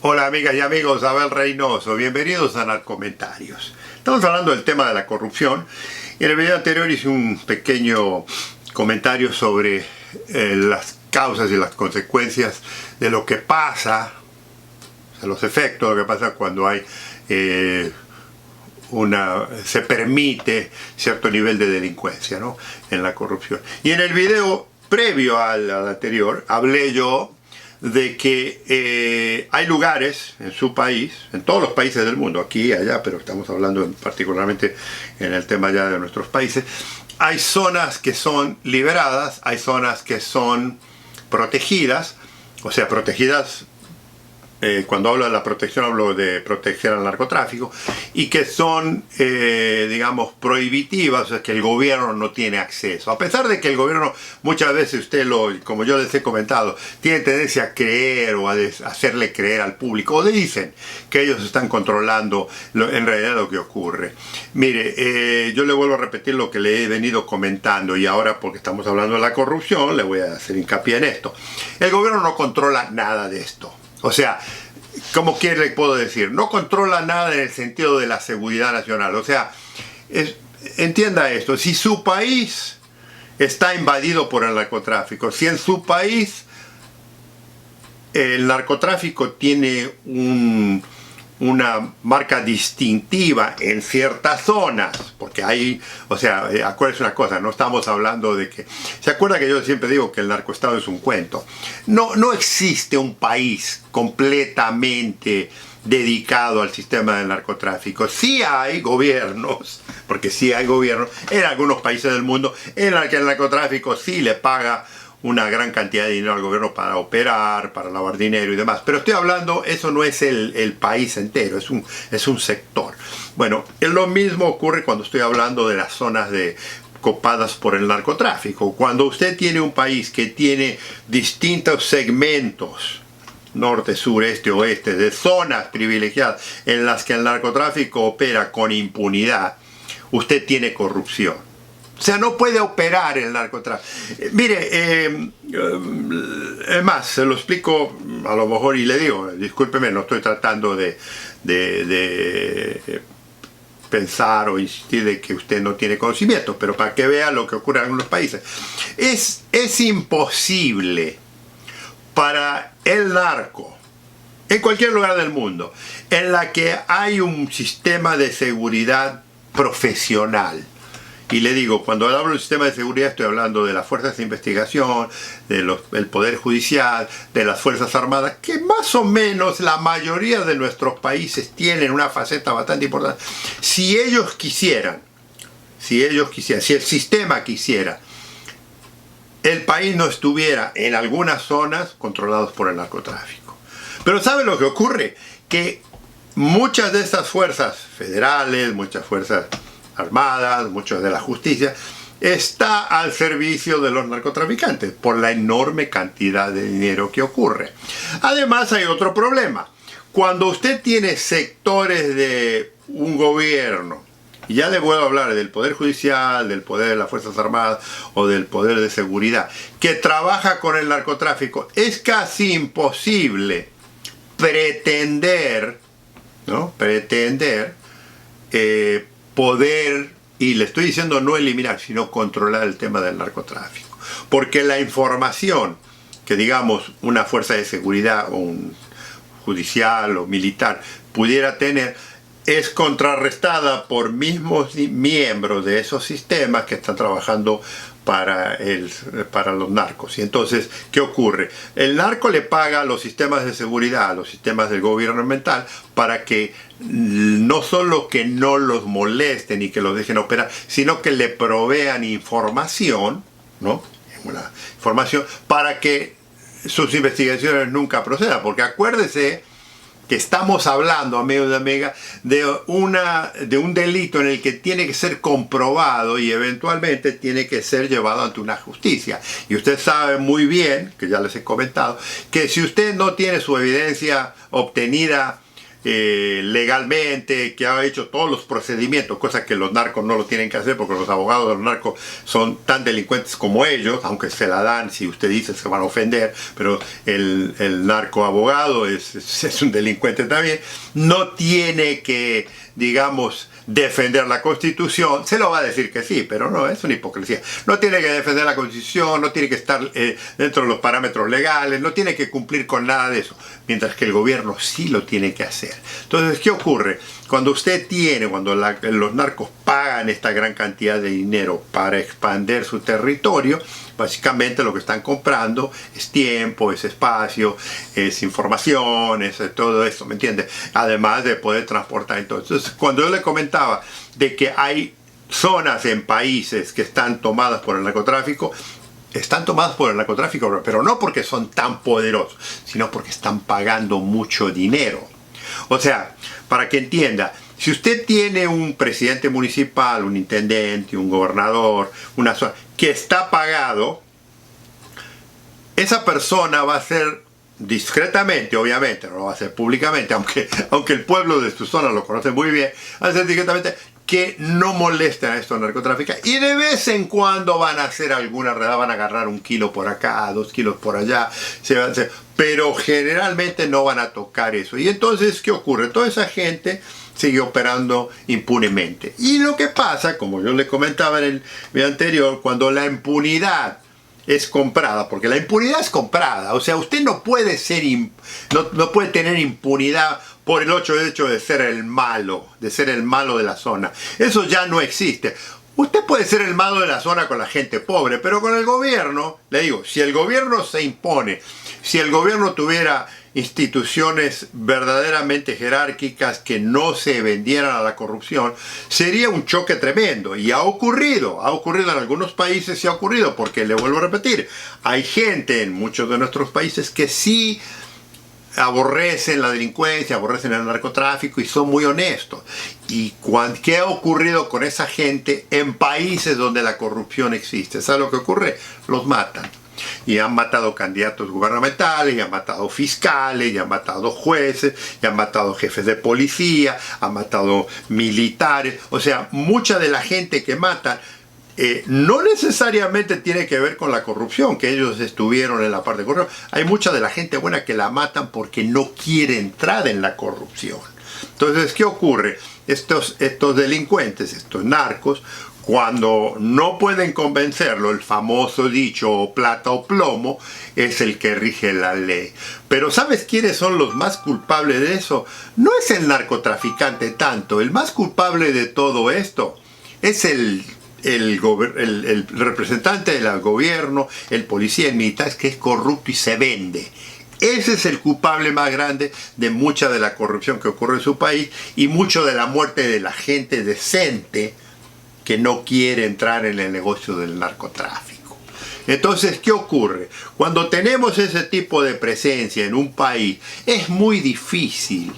Hola amigas y amigos, Abel Reynoso, bienvenidos a Narcomentarios. Estamos hablando del tema de la corrupción y en el video anterior hice un pequeño comentario sobre las causas y las consecuencias de lo que pasa, o sea, los efectos de lo que pasa cuando hay se permite cierto nivel de delincuencia, ¿no?, en la corrupción. Y en el video previo al anterior hablé yo de que hay lugares en su país, en todos los países del mundo, aquí y allá, pero estamos hablando particularmente en el tema ya de nuestros países, hay zonas que son liberadas, hay zonas que son protegidas, o sea, protegidas, cuando hablo de la protección hablo de proteger al narcotráfico, y que son, digamos, prohibitivas, o sea, que el gobierno no tiene acceso. A pesar de que el gobierno muchas veces, como yo les he comentado, tiene tendencia a creer o a hacerle creer al público, o dicen que ellos están controlando en realidad lo que ocurre. Mire, yo le vuelvo a repetir lo que le he venido comentando, y ahora porque estamos hablando de la corrupción, le voy a hacer hincapié en esto. El gobierno no controla nada de esto. O sea, ¿cómo le puedo decir? No controla nada en el sentido de la seguridad nacional. O sea, entienda esto, si su país está invadido por el narcotráfico, si en su país el narcotráfico tiene una marca distintiva en ciertas zonas, porque hay, o sea, acuérdense una cosa, no estamos hablando de que, ¿se acuerda que yo siempre digo que el narcoestado es un cuento? No existe un país completamente dedicado al sistema del narcotráfico. Sí hay gobiernos, porque sí hay gobiernos en algunos países del mundo en el que el narcotráfico sí le paga una gran cantidad de dinero al gobierno para operar, para lavar dinero y demás. Pero estoy hablando, eso no es el país entero, es un sector. Bueno, lo mismo ocurre cuando estoy hablando de las zonas copadas por el narcotráfico. Cuando usted tiene un país que tiene distintos segmentos, norte, sur, este, oeste, de zonas privilegiadas en las que el narcotráfico opera con impunidad, usted tiene corrupción. O sea, no puede operar el narcotráfico. Mire, es más, se lo explico a lo mejor y le digo, discúlpeme, no estoy tratando de pensar o insistir de que usted no tiene conocimiento, pero para que vea lo que ocurre en algunos países. Es imposible para el narco, en cualquier lugar del mundo, en la que hay un sistema de seguridad profesional. Y le digo, cuando hablo del sistema de seguridad estoy hablando de las fuerzas de investigación, del Poder Judicial, de las Fuerzas Armadas, que más o menos la mayoría de nuestros países tienen una faceta bastante importante. Si ellos quisieran, si el sistema quisiera, el país no estuviera en algunas zonas controlados por el narcotráfico. Pero ¿sabe lo que ocurre? Que muchas de estas fuerzas federales, muchas fuerzas armadas, mucho de la justicia, está al servicio de los narcotraficantes por la enorme cantidad de dinero que ocurre. Además hay otro problema. Cuando usted tiene sectores de un gobierno, y ya le voy a hablar del Poder Judicial, del Poder de las Fuerzas Armadas o del Poder de Seguridad, que trabaja con el narcotráfico, es casi imposible pretender, ¿no?, poder, y le estoy diciendo no eliminar, sino controlar el tema del narcotráfico. Porque la información que, digamos, una fuerza de seguridad o un judicial o militar pudiera tener es contrarrestada por mismos miembros de esos sistemas que están trabajando para los narcos. Y entonces, ¿qué ocurre? El narco le paga a los sistemas de seguridad, a los sistemas del gobierno mental, para que no solo que no los molesten y que los dejen operar, sino que le provean información, ¿no?, una información para que sus investigaciones nunca procedan. Porque acuérdese que estamos hablando, amigos y amigas, de un delito en el que tiene que ser comprobado y eventualmente tiene que ser llevado ante una justicia. Y usted sabe muy bien, que ya les he comentado, que si usted no tiene su evidencia obtenida legalmente, que ha hecho todos los procedimientos, cosas que los narcos no lo tienen que hacer porque los abogados de los narcos son tan delincuentes como ellos, aunque se la dan, si usted dice se van a ofender, pero el narco abogado es un delincuente también, no tiene que, digamos, defender la Constitución. Se lo va a decir que sí, pero no, es una hipocresía. No tiene que defender la Constitución, no tiene que estar dentro de los parámetros legales, no tiene que cumplir con nada de eso, mientras que el gobierno sí lo tiene que hacer. Entonces, ¿qué ocurre? Cuando los narcos pagan esta gran cantidad de dinero para expandir su territorio, básicamente lo que están comprando es tiempo, es espacio, es información, es todo eso, ¿me entiende? Además de poder transportar. Entonces, cuando yo le comentaba de que hay zonas en países que están tomadas por el narcotráfico, están tomadas por el narcotráfico, pero no porque son tan poderosos, sino porque están pagando mucho dinero. O sea, para que entienda, si usted tiene un presidente municipal, un intendente, un gobernador, una zona que está pagado, esa persona va a ser discretamente, obviamente, no lo va a hacer públicamente, aunque el pueblo de su zona lo conoce muy bien, va a hacer discretamente que no molesten a estos narcotraficantes. Y de vez en cuando van a hacer alguna redada, van a agarrar 1 kilo por acá, 2 kilos por allá, pero generalmente no van a tocar eso. Y entonces, ¿qué ocurre? Toda esa gente sigue operando impunemente. Y lo que pasa, como yo le comentaba en el video anterior, cuando la impunidad es comprada, porque la impunidad es comprada, o sea, usted no puede no puede tener impunidad por el hecho de ser el malo de la zona. Eso ya no existe. Usted puede ser el malo de la zona con la gente pobre, pero con el gobierno, le digo, si el gobierno se impone, si el gobierno tuviera instituciones verdaderamente jerárquicas que no se vendieran a la corrupción, sería un choque tremendo. Y ha ocurrido en algunos países, y ha ocurrido, porque le vuelvo a repetir, hay gente en muchos de nuestros países que sí aborrecen la delincuencia, aborrecen el narcotráfico y son muy honestos. ¿Y qué ha ocurrido con esa gente en países donde la corrupción existe? ¿Sabe lo que ocurre? Los matan. Y han matado candidatos gubernamentales, y han matado fiscales, y han matado jueces, y han matado jefes de policía, han matado militares. O sea, mucha de la gente que matan no necesariamente tiene que ver con la corrupción, que ellos estuvieron en la parte de corrupción. Hay mucha de la gente buena que la matan porque no quiere entrar en la corrupción. Entonces, ¿qué ocurre? Estos delincuentes, estos narcos, cuando no pueden convencerlo, el famoso dicho plata o plomo es el que rige la ley. Pero ¿sabes quiénes son los más culpables de eso? No es el narcotraficante tanto. El más culpable de todo esto es el representante del gobierno, el policía, el militar, que es corrupto y se vende. Ese es el culpable más grande de mucha de la corrupción que ocurre en su país y mucho de la muerte de la gente decente que no quiere entrar en el negocio del narcotráfico. Entonces, ¿qué ocurre? Cuando tenemos ese tipo de presencia en un país, es muy difícil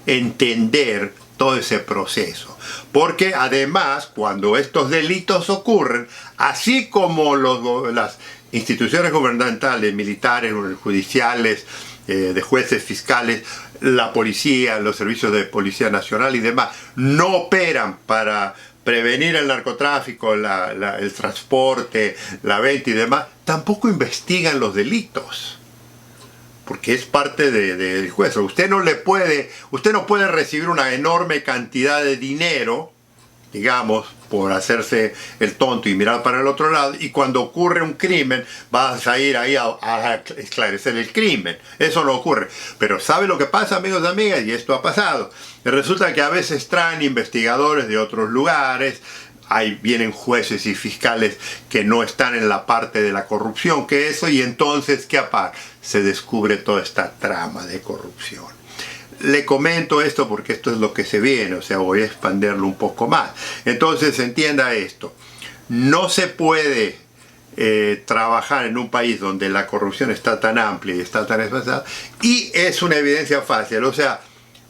entender todo ese proceso. Porque además, cuando estos delitos ocurren, así como las instituciones gubernamentales, militares, judiciales, de jueces, fiscales, la policía, los servicios de policía nacional y demás, no operan para prevenir el narcotráfico, el transporte, la venta y demás, tampoco investigan los delitos. Porque es parte del juez. Usted no puede recibir una enorme cantidad de dinero, digamos, por hacerse el tonto y mirar para el otro lado, y cuando ocurre un crimen vas a ir ahí a esclarecer el crimen. Eso no ocurre. Pero ¿sabe lo que pasa, amigos y amigas? Y esto ha pasado. Resulta que a veces traen investigadores de otros lugares, ahí vienen jueces y fiscales que no están en la parte de la corrupción, que eso, y entonces, ¿qué pasa? Se descubre toda esta trama de corrupción. Le comento esto porque esto es lo que se viene, o sea, voy a expandirlo un poco más. Entonces, entienda esto. No se puede trabajar en un país donde la corrupción está tan amplia y está tan espaciada, y es una evidencia fácil. O sea,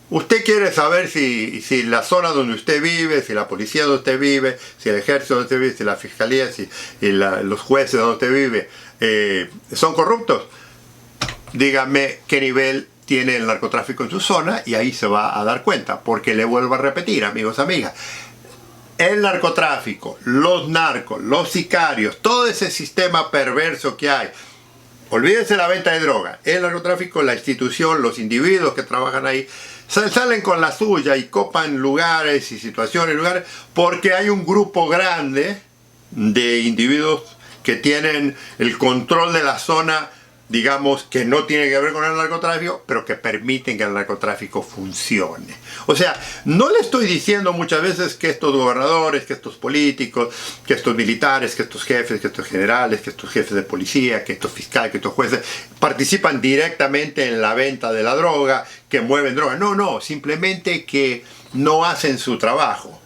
usted quiere saber si la zona donde usted vive, si la policía donde usted vive, si el ejército donde usted vive, si la fiscalía, los jueces donde usted vive son corruptos. Dígame qué nivel tiene el narcotráfico en su zona y ahí se va a dar cuenta, porque le vuelvo a repetir, amigos, amigas, el narcotráfico, los narcos, los sicarios, todo ese sistema perverso que hay. Olvídense la venta de droga. El narcotráfico, la institución, los individuos que trabajan ahí, salen con la suya y copan lugares y situaciones, lugares, porque hay un grupo grande de individuos que tienen el control de la zona, digamos, que no tiene que ver con el narcotráfico, pero que permiten que el narcotráfico funcione. O sea, no le estoy diciendo muchas veces que estos gobernadores, que estos políticos, que estos militares, que estos jefes, que estos generales, que estos jefes de policía, que estos fiscales, que estos jueces participan directamente en la venta de la droga, que mueven droga. No, no, simplemente que no hacen su trabajo.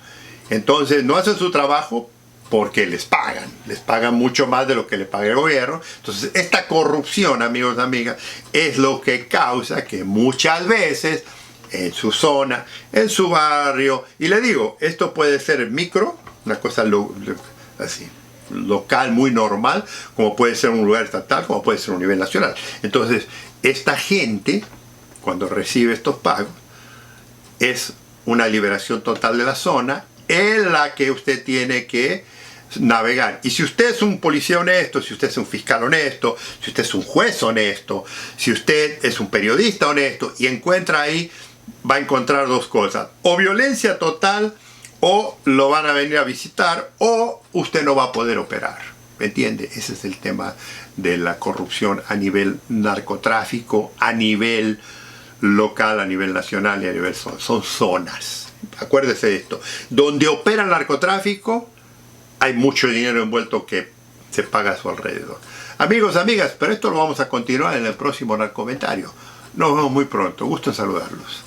Entonces, no hacen su trabajo porque les pagan mucho más de lo que le paga el gobierno. Entonces, esta corrupción, amigos y amigas, es lo que causa que muchas veces en su zona, en su barrio, y le digo, esto puede ser micro, una cosa así, local, muy normal, como puede ser un lugar estatal, como puede ser un nivel nacional. Entonces, esta gente, cuando recibe estos pagos, es una liberación total de la zona en la que usted tiene que navegar. Y si usted es un policía honesto, si usted es un fiscal honesto, si usted es un juez honesto, si usted es un periodista honesto y encuentra ahí, va a encontrar dos cosas: o violencia total, o lo van a venir a visitar, o usted no va a poder operar. ¿Me entiende? Ese es el tema de la corrupción a nivel narcotráfico, a nivel local, a nivel nacional y a nivel son zonas. Acuérdese de esto. Donde opera el narcotráfico, hay mucho dinero envuelto que se paga a su alrededor. Amigos, amigas, pero esto lo vamos a continuar en el próximo narcomentario. Nos vemos muy pronto. Gusto en saludarlos.